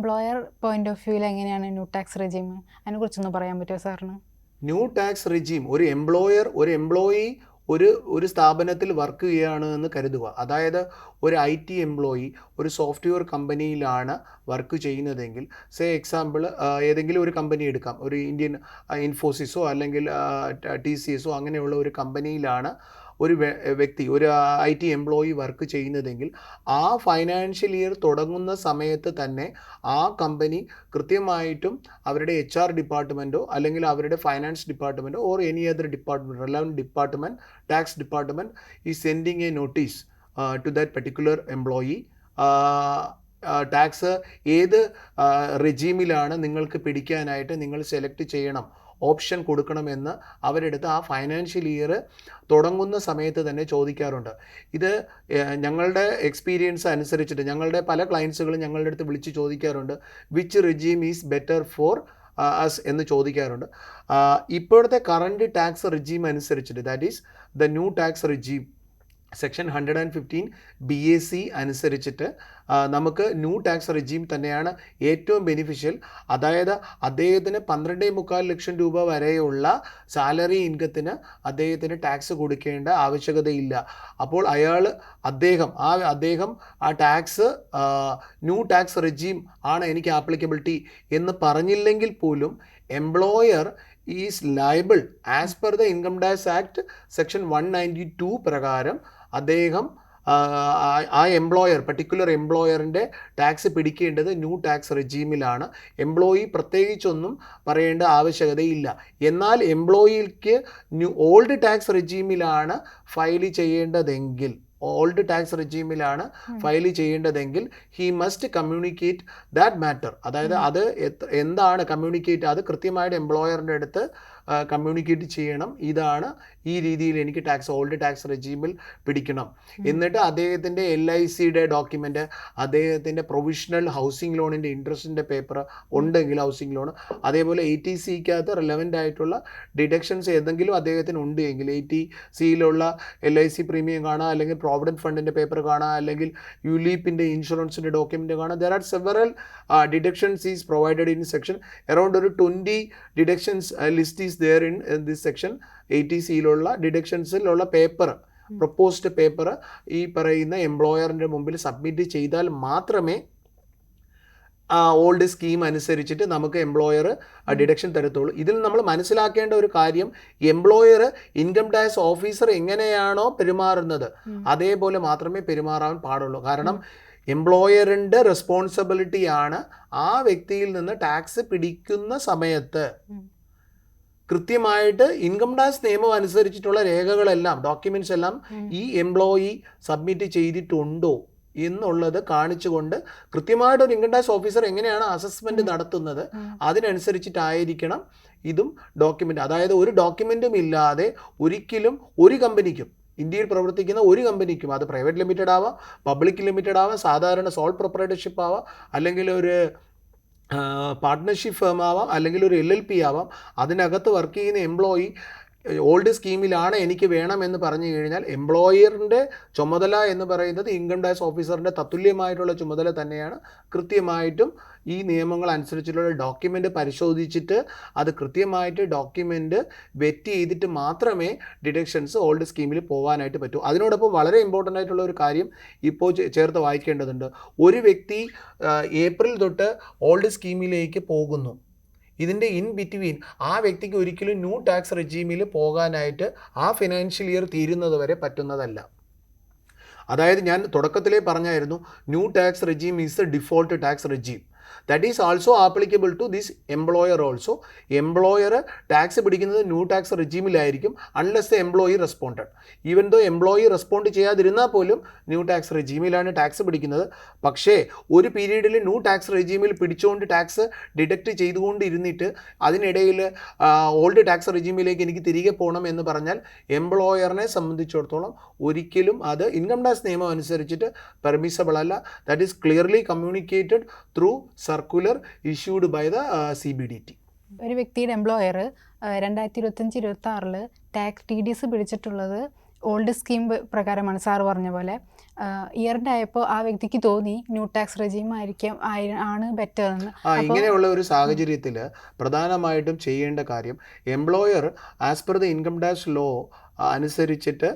Employer point of വ്യൂവിൽ എങ്ങനെയാണ് new tax regime? അതിനെക്കുറിച്ചൊന്ന് പറയാൻ പറ്റുമോ സാറിന്? ന്യൂ ടാക്സ് റെജീം, ഒരു എംപ്ലോയി ഒരു സ്ഥാപനത്തിൽ വർക്ക് ചെയ്യുകയാണ് എന്ന് കരുതുക. അതായത് ഒരു IT എംപ്ലോയി ഒരു സോഫ്റ്റ്വെയർ കമ്പനിയിലാണ് വർക്ക് ചെയ്യുന്നതെങ്കിൽ, എക്സാമ്പിൾ ഏതെങ്കിലും ഒരു കമ്പനി എടുക്കാം, ഒരു ഇന്ത്യൻ ഇൻഫോസിസോ അല്ലെങ്കിൽ TCS അങ്ങനെയുള്ള ഒരു കമ്പനിയിലാണ് ഒരു വ്യക്തി, ഒരു IT എംപ്ലോയി വർക്ക് ചെയ്യുന്നതെങ്കിൽ, ആ ഫൈനാൻഷ്യൽ ഇയർ തുടങ്ങുന്ന സമയത്ത് തന്നെ ആ കമ്പനി കൃത്യമായിട്ടും അവരുടെ HR ഡിപ്പാർട്ട്മെൻറ്റോ അല്ലെങ്കിൽ അവരുടെ ഫൈനാൻസ് ഡിപ്പാർട്ട്മെൻറ്റോ or any other department, relevant department, tax department is sending a notice to that particular employee. Tax ഏത് റെജീമിലാണ് നിങ്ങൾക്ക് പിടിക്കാനായിട്ട് നിങ്ങൾ സെലക്ട് ചെയ്യണം, ഓപ്ഷൻ കൊടുക്കണമെന്ന് അവരെടുത്ത് ആ ഫൈനാൻഷ്യൽ ഇയർ തുടങ്ങുന്ന സമയത്ത് തന്നെ ചോദിക്കാറുണ്ട്. ഇത് ഞങ്ങളുടെ എക്സ്പീരിയൻസ് അനുസരിച്ചിട്ട് ഞങ്ങളുടെ പല ക്ലയൻസുകളും ഞങ്ങളുടെ അടുത്ത് വിളിച്ച് ചോദിക്കാറുണ്ട്, which regime is better for us എന്ന് ചോദിക്കാറുണ്ട്. ഇപ്പോഴത്തെ കറണ്ട് ടാക്സ് റെജീം അനുസരിച്ചിട്ട്, that is the new tax regime section 115 BAC അനുസരിച്ചിട്ട് നമുക്ക് ന്യൂ ടാക്സ് റെജീം തന്നെയാണ് ഏറ്റവും ബെനിഫിഷ്യൽ. അതായത് അദ്ദേഹത്തിന് 12.25 ലക്ഷം രൂപ വരെയുള്ള സാലറി ഇൻകത്തിന് അദ്ദേഹത്തിന് ടാക്സ് കൊടുക്കേണ്ട ആവശ്യകതയില്ല. അപ്പോൾ അദ്ദേഹം ആ ടാക്സ് ന്യൂ ടാക്സ് റെജീം ആണ് എനിക്ക് ആപ്ലിക്കബിലിറ്റി എന്ന് പറഞ്ഞില്ലെങ്കിൽ പോലും employer is liable as per the income tax act section 192 പ്രകാരം അദ്ദേഹം ആ പർട്ടിക്കുലർ എംപ്ലോയറിൻ്റെ ടാക്സ് പിടിക്കേണ്ടത് ന്യൂ ടാക്സ് റെജീമിലാണ്. എംപ്ലോയി പ്രത്യേകിച്ചൊന്നും പറയേണ്ട ആവശ്യകതയില്ല. എന്നാൽ എംപ്ലോയിക്ക് ഓൾഡ് ടാക്സ് റെജീമിലാണ് ഫയൽ ചെയ്യേണ്ടതെങ്കിൽ he must communicate that matter. അതായത് അത് എന്താണ് കമ്മ്യൂണിക്കേറ്റ്, അത് കൃത്യമായിട്ട് എംപ്ലോയറിൻ്റെ അടുത്ത് കമ്മ്യൂണിക്കേറ്റ് ചെയ്യണം. ഇതാണ് ഈ രീതിയിൽ എനിക്ക് ഓൾഡ് ടാക്സ് റെജീമിൽ പിടിക്കണം. എന്നിട്ട് അദ്ദേഹത്തിൻ്റെ LICയുടെ ഡോക്യുമെൻ്റ്, അദ്ദേഹത്തിൻ്റെ പ്രൊവിഷണൽ ഹൗസിംഗ് ലോണിൻ്റെ ഇൻട്രസ്റ്റിൻ്റെ പേപ്പർ ഉണ്ടെങ്കിൽ ഹൗസിംഗ് ലോൺ, അതേപോലെ ATCക്കകത്ത് റെലവൻ്റ് ആയിട്ടുള്ള ഡിഡക്ഷൻസ് ഏതെങ്കിലും അദ്ദേഹത്തിന് ഉണ്ട് എങ്കിൽ ATCയിലുള്ള LIC പ്രീമിയം കാണാം, അല്ലെങ്കിൽ പ്രോവിഡൻറ്റ് ഫണ്ടിൻ്റെ പേപ്പർ കാണാം, അല്ലെങ്കിൽ ULIPൻ്റെ ഇൻഷുറൻസിൻ്റെ ഡോക്യുമെൻ്റ് കാണാം. There are several deductions is provided in section. Around ഒരു 20 deductions list is there in this section. ATCയിലുള്ള ഡിഡക്ഷൻസിലുള്ള പേപ്പർ, പ്രൊപ്പോസ്ഡ് പേപ്പർ ഈ പറയുന്ന എംപ്ലോയറിൻ്റെ മുമ്പിൽ സബ്മിറ്റ് ചെയ്താൽ മാത്രമേ ഓൾഡ് സ്കീം അനുസരിച്ചിട്ട് നമുക്ക് എംപ്ലോയർ ഡിഡക്ഷൻ തരത്തുള്ളൂ. ഇതിൽ നമ്മൾ മനസ്സിലാക്കേണ്ട ഒരു കാര്യം, എംപ്ലോയർ ഇൻകം ടാക്സ് ഓഫീസർ എങ്ങനെയാണോ പെരുമാറുന്നത് അതേപോലെ മാത്രമേ പെരുമാറാൻ പാടുള്ളൂ. കാരണം എംപ്ലോയറിൻ്റെ റെസ്പോൺസിബിലിറ്റിയാണ് ആ വ്യക്തിയിൽ നിന്ന് ടാക്സ് പിടിക്കുന്ന സമയത്ത് കൃത്യമായിട്ട് ഇൻകം ടാക്സ് നിയമം അനുസരിച്ചിട്ടുള്ള രേഖകളെല്ലാം, ഡോക്യുമെൻറ്റ്സ് എല്ലാം ഈ എംപ്ലോയി സബ്മിറ്റ് ചെയ്തിട്ടുണ്ടോ എന്നുള്ളത് കാണിച്ചുകൊണ്ട് കൃത്യമായിട്ടൊരു ഇൻകം ടാക്സ് ഓഫീസർ എങ്ങനെയാണ് അസസ്മെൻറ്റ് നടത്തുന്നത് അതിനനുസരിച്ചിട്ടായിരിക്കണം ഇതും ഡോക്യുമെൻ്റ്. അതായത് ഒരു ഡോക്യുമെൻറ്റും ഇല്ലാതെ ഒരിക്കലും ഒരു കമ്പനിക്കും, ഇന്ത്യയിൽ പ്രവർത്തിക്കുന്ന ഒരു കമ്പനിക്കും, അത് പ്രൈവറ്റ് ലിമിറ്റഡ് ആവാം, പബ്ലിക് ലിമിറ്റഡ് ആവാം, സാധാരണ സോൾ പ്രൊപ്പറേറ്റർഷിപ്പ് ആവാം, അല്ലെങ്കിൽ ഒരു പാർട്ട്ണർഷിപ്പ് ഫേം ആവാം, അല്ലെങ്കിൽ ഒരു LLP ആവാം, അതിനകത്ത് വർക്ക് ചെയ്യുന്ന എംപ്ലോയി ഓൾഡ് സ്കീമിലാണ് എനിക്ക് വേണമെന്ന് പറഞ്ഞു കഴിഞ്ഞാൽ എംപ്ലോയറിൻ്റെ ചുമതല എന്ന് പറയുന്നത് ഇൻകം ടാക്സ് ഓഫീസറിൻ്റെ തത്തുല്യമായിട്ടുള്ള ചുമതല തന്നെയാണ്. കൃത്യമായിട്ടും ഈ നിയമങ്ങൾ അനുസരിച്ചുള്ള ഡോക്യുമെൻ്റ് പരിശോധിച്ചിട്ട് അത് കൃത്യമായിട്ട് ഡോക്യുമെൻ്റ് വെറ്റ് ചെയ്തിട്ട് മാത്രമേ ഡിഡക്ഷൻസ് ഓൾഡ് സ്കീമിൽ പോകാനായിട്ട് പറ്റൂ. അതിനോടൊപ്പം വളരെ ഇമ്പോർട്ടൻ്റ് ആയിട്ടുള്ള ഒരു കാര്യം ഇപ്പോൾ ചേർത്ത് വായിക്കേണ്ടതുണ്ട്. ഒരു വ്യക്തി ഏപ്രിൽ തൊട്ട് ഓൾഡ് സ്കീമിലേക്ക് പോകുന്നു, ഇതിൻ്റെ ഇൻ ബിറ്റ്വീൻ ആ വ്യക്തിക്ക് ഒരിക്കലും ന്യൂ ടാക്സ് റെജീമിൽ പോകാനായിട്ട് ആ ഫിനാൻഷ്യൽ ഇയർ തീരുന്നത് വരെ പറ്റുന്നതല്ല. അതായത് ഞാൻ തുടക്കത്തിലേ പറഞ്ഞായിരുന്നു, new tax regime is the default tax regime. That is also applicable to this employer also. Employer tax പിടിക്കുന്നത് ന്യൂ ടാക്സ് റെജീമിലായിരിക്കും unless the employee responded. Even though employee respond ചെയ്യാതിരുന്നാൽ പോലും ന്യൂ ടാക്സ് റെജീമിലാണ് ടാക്സ് പിടിക്കുന്നത്. പക്ഷേ ഒരു പീരീഡിൽ new tax റെജീമിൽ പിടിച്ചുകൊണ്ട് tax deduct ചെയ്തുകൊണ്ടിരുന്നിട്ട് അതിനിടയിൽ ഓൾഡ് ടാക്സ് റെജീമിലേക്ക് എനിക്ക് തിരികെ പോകണം എന്ന് പറഞ്ഞാൽ എംപ്ലോയറിനെ സംബന്ധിച്ചിടത്തോളം ഒരിക്കലും അത് ഇൻകം ടാക്സ് നിയമം അനുസരിച്ചിട്ട് പെർമിസബിൾ അല്ല. That is clearly communicated through circular issued by the CBDT. ഒരു വ്യക്തിയുടെ എംപ്ലോയർ 2025-26 ടാക്സ് TDS പിടിച്ചിട്ടുള്ളത് ഓൾഡ് സ്കീം പ്രകാരമാണ് സാറ് പറഞ്ഞ പോലെ. ഇയറിൻ്റെ ആയപ്പോൾ ആ വ്യക്തിക്ക് തോന്നി ന്യൂ ടാക്സ് റെജീം ആണ് ബെറ്റർ എന്ന്. ഇങ്ങനെയുള്ള ഒരു സാഹചര്യത്തിൽ പ്രധാനമായിട്ടും ചെയ്യേണ്ട കാര്യം, employer as per the income tax law അനുസരിച്ചിട്ട്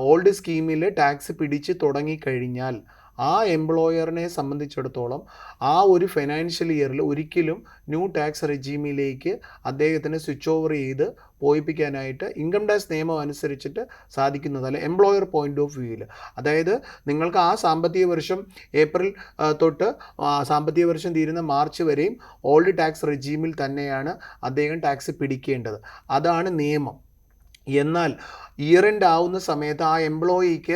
ഓൾഡ് സ്കീമിൽ ടാക്സ് പിടിച്ച് തുടങ്ങിക്കഴിഞ്ഞാൽ ആ എംപ്ലോയറിനെ സംബന്ധിച്ചിടത്തോളം ആ ഒരു ഫൈനാൻഷ്യൽ ഇയറിൽ ഒരിക്കലും ന്യൂ ടാക്സ് റെജീമിലേക്ക് അദ്ദേഹത്തിന് സ്വിച്ച് ഓവർ ചെയ്ത് പോയിപ്പിക്കാനായിട്ട് ഇൻകം ടാക്സ് നിയമം അനുസരിച്ചിട്ട് സാധിക്കുന്നതല്ല, എംപ്ലോയർ പോയിന്റ് ഓഫ് വ്യൂവിൽ. അതായത് നിങ്ങൾക്ക് ആ സാമ്പത്തിക വർഷം ഏപ്രിൽ തൊട്ട് സാമ്പത്തിക വർഷം തീരുന്ന മാർച്ച് വരെയും ഓൾഡ് ടാക്സ് റെജീമിൽ തന്നെയാണ് അദ്ദേഹം ടാക്സ് പിടിക്കേണ്ടത്. അതാണ് നിയമം. എന്നാൽ ഇയർ എൻഡ് ആവുന്ന സമയത്ത് ആ എംപ്ലോയിക്ക്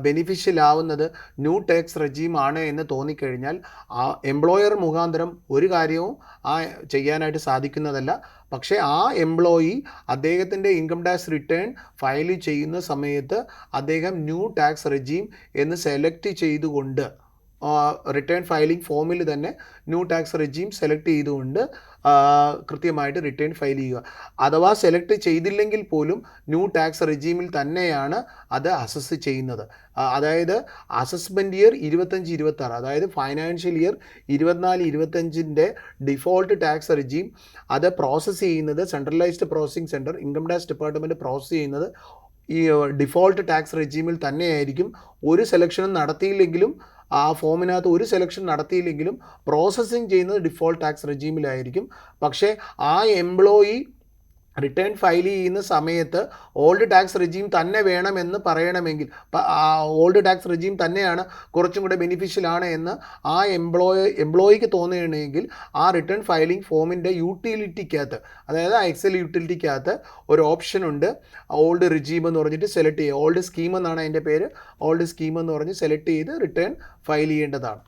ബെനിഫിഷ്യൽ ആവുന്നത് ന്യൂ ടാക്സ് റെജീം ആണ് എന്ന് തോന്നിക്കഴിഞ്ഞാൽ ആ എംപ്ലോയർ മുഖാന്തരം ഒരു കാര്യവും ചെയ്യാനായിട്ട് സാധിക്കുന്നതല്ല. പക്ഷേ ആ എംപ്ലോയി അദ്ദേഹത്തിൻ്റെ ഇൻകം ടാക്സ് റിട്ടേൺ ഫയൽ ചെയ്യുന്ന സമയത്ത് അദ്ദേഹം ന്യൂ ടാക്സ് റെജീം എന്ന് സെലക്ട് ചെയ്തുകൊണ്ട് റിട്ടേൺ ഫയലിംഗ് ഫോമിൽ തന്നെ ന്യൂ ടാക്സ് റെജീം സെലക്ട് ചെയ്തുകൊണ്ട് കൃത്യമായിട്ട് റിട്ടേൺ ഫയൽ ചെയ്യുക. അഥവാ സെലക്ട് ചെയ്തില്ലെങ്കിൽ പോലും ന്യൂ ടാക്സ് റെജീമിൽ തന്നെയാണ് അത് അസസ് ചെയ്യുന്നത്. അതായത് അസസ്മെൻറ്റ് ഇയർ 25-26, അതായത് financial year 24-25 default tax regime അത് പ്രോസസ്സ് ചെയ്യുന്നത് centralised processing centre, income tax department process ചെയ്യുന്നത് ഈ ഡിഫോൾട്ട് ടാക്സ് റെജീമിൽ തന്നെയായിരിക്കും. ഒരു സെലക്ഷനും നടത്തിയില്ലെങ്കിലും ആ ഫോമിനകത്ത് ഒരു സെലക്ഷൻ നടത്തിയില്ലെങ്കിലും പ്രോസസ്സിങ് ചെയ്യുന്നത് ഡിഫോൾട്ട് ടാക്സ് റെജീമിലായിരിക്കും. പക്ഷേ ആ എംപ്ലോയി റിട്ടേൺ ഫയൽ ചെയ്യുന്ന സമയത്ത് ഓൾഡ് ടാക്സ് റെജീം തന്നെ വേണമെന്ന് പറയണമെങ്കിൽ, ഓൾഡ് ടാക്സ് റെജീം തന്നെയാണ് കുറച്ചും കൂടെ ബെനിഫിഷ്യലാണ് എന്ന് ആ എംപ്ലോയിക്ക് തോന്നുകയാണെങ്കിൽ ആ റിട്ടേൺ ഫയലിംഗ് ഫോമിൻ്റെ യൂട്ടിലിറ്റിക്കകത്ത്, അതായത് ആ എക്സൽ യൂട്ടിലിറ്റിക്കകത്ത് ഒരു ഓപ്ഷൻ ഉണ്ട്, ഓൾഡ് റെജീം എന്ന് പറഞ്ഞിട്ട് സെലക്ട് ചെയ്യുക. ഓൾഡ് സ്കീം എന്നാണ് അതിൻ്റെ പേര്. ഓൾഡ് സ്കീം എന്ന് പറഞ്ഞ് സെലക്ട് ചെയ്ത് റിട്ടേൺ ഫയൽ ചെയ്യേണ്ടതാണ്.